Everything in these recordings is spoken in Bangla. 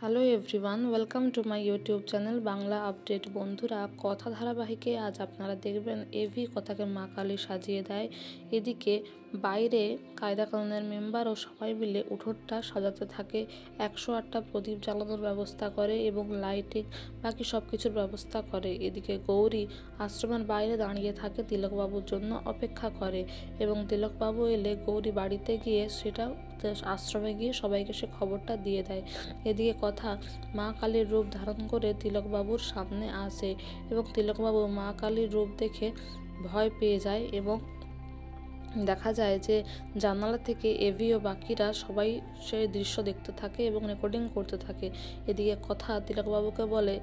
Hello everyone, welcome to my YouTube channel Bangla update. বন্ধুরা, কথা ধারাবাহিকে আজ আপনারা দেখবেন এভি কথাকে মা কালী সাজিয়ে দেয়। এদিকে বাইরে কায়দা কানুনের মেম্বার ও সবাই মিলে উঠোনটা সাজাতে থাকে, 108টা প্রদীপ জ্বালানোর ব্যবস্থা করে এবং লাইটিং বাকি সব কিছুর ব্যবস্থা করে। এদিকে গৌরী আশ্রমের বাইরে দাঁড়িয়ে থাকে, তিলকবাবুর জন্য অপেক্ষা করে এবং তিলকবাবু এলে গৌরী বাড়িতে গিয়ে সেটা আশ্রমে গিয়ে সবাইকে সে খবরটা দিয়ে দেয়। এদিকে কথা মা কালীর রূপ ধারণ করে তিলকবাবুর সামনে আসে এবং তিলকবাবু মা কালীর রূপ দেখে ভয় পেয়ে যায় এবং দেখা যায় যে জানালা থেকে এভি ও বাকিরা সবাই সেই দৃশ্য দেখতে থাকে এবং রেকর্ডিং করতে থাকে। এদিকে কথা তিলকবাবুকে বলে,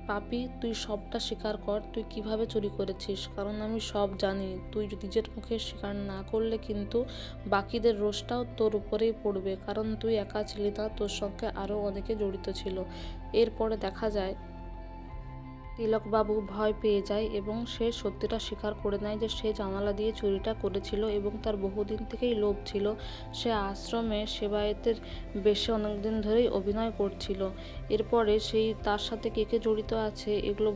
পাপি, তুই সবটা স্বীকার কর, তুই কিভাবে চুরি করেছিস, কারণ আমি সব জানি। তুই নিজের মুখে স্বীকার না করলে কিন্তু বাকিদের রোষটাও তোর উপরেই পড়বে, কারণ তুই একা ছিলি না, তোর সঙ্গে আরও অনেকে জড়িত ছিল। এরপরে দেখা যায় তিলকবাবু ভয় পেয়ে যায় এবং সে সত্যিটা স্বীকার করে নেয় যে সে জানালা দিয়ে চুরিটা করেছিল এবং তার বহুদিন থেকেই লোভ ছিল। সে আশ্রমে সেবায়েতের বেশে অনেকদিন ধরেই অভিনয় করছিল। এরপরে সেই তার সাথে কে কে জড়িত আছে এগুলো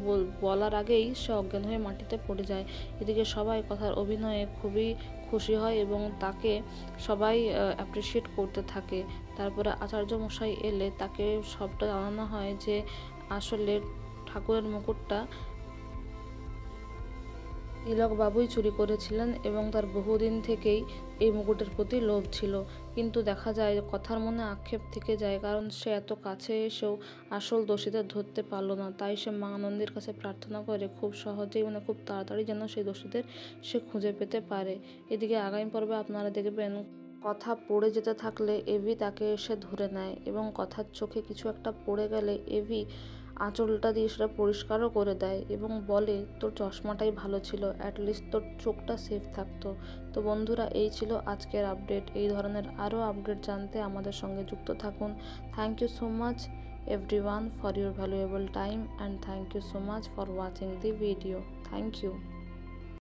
বলার আগেই সে অজ্ঞান হয়ে মাটিতে পড়ে যায়। এদিকে সবাই কথার অভিনয়ে খুবই খুশি হয় এবং তাকে সবাই অ্যাপ্রিসিয়েট করতে থাকে। তারপরে আচার্য মশাই এলে তাকে সবটা জানানো হয় যে আসলে ঠাকুরের মুকুটটা তিলকবাবুই চুরি করেছিলেন এবং তার বহুদিন থেকেই এই মুকুটের প্রতি লোভ ছিল। কিন্তু দেখা যায় কথার মনে আক্ষেপ থেকে যায়, কারণ সে এত কাছে এসেও আসল দোষীদের ধরতে পারল না। তাই সে মা নন্দীর কাছে প্রার্থনা করে খুব সহজেই খুব তাড়াতাড়ি যেন সেই দোষীদের সে খুঁজে পেতে পারে। এদিকে আগামী পর্বে আপনারা দেখবেন কথা পড়ে যেতে থাকলে এভি তাকে এসে ধরে নেয় এবং কথার চোখে কিছু একটা পড়ে গেলে এভি আঁচলটা দিয়ে সেটা পরিষ্কারও করে দেয় এবং বলে, তোর চশমাটাই ভালো ছিল, অ্যাটলিস্ট তোর চোখটা সেফ থাকতো। তো বন্ধুরা, এই ছিল আজকের আপডেট। এই ধরনের আরও আপডেট জানতে আমাদের সঙ্গে যুক্ত থাকুন। Thank you so much everyone for your valuable time and thank you so much for watching the video. Thank you.